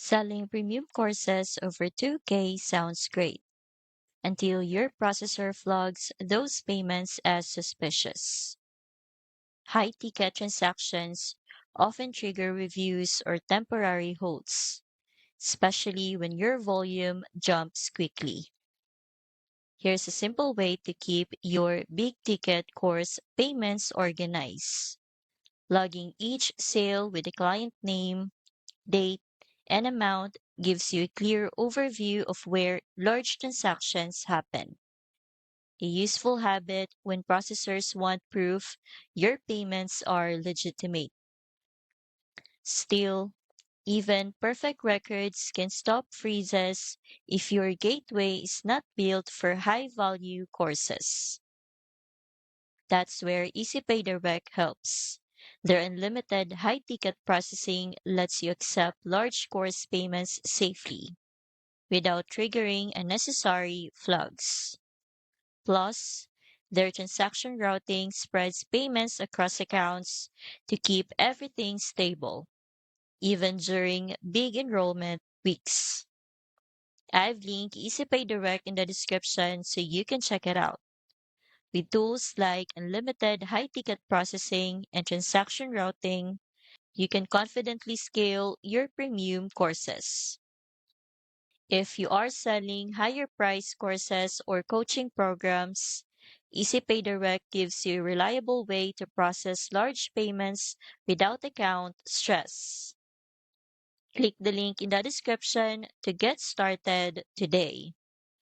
Selling premium courses over 2K sounds great until your processor flags those payments as suspicious. High ticket transactions often trigger reviews or temporary holds, especially when your volume jumps quickly. Here's a simple way to keep your big ticket course payments organized. Logging each sale with the client name, date, and amount gives you a clear overview of where large transactions happen. A useful habit when processors want proof your payments are legitimate. Still, even perfect records can stop freezes if your gateway is not built for high value courses. That's where EasyPay Direct helps. Their unlimited high ticket processing lets you accept large course payments safely without triggering unnecessary flags. Plus, their transaction routing spreads payments across accounts to keep everything stable, even during big enrollment weeks. I've linked EasyPay Direct in the description so you can check it out. With tools like unlimited high ticket processing and transaction routing, you can confidently scale your premium courses. If you are selling higher price courses or coaching programs, EasyPay Direct gives you a reliable way to process large payments without account stress. Click the link in the description to get started today.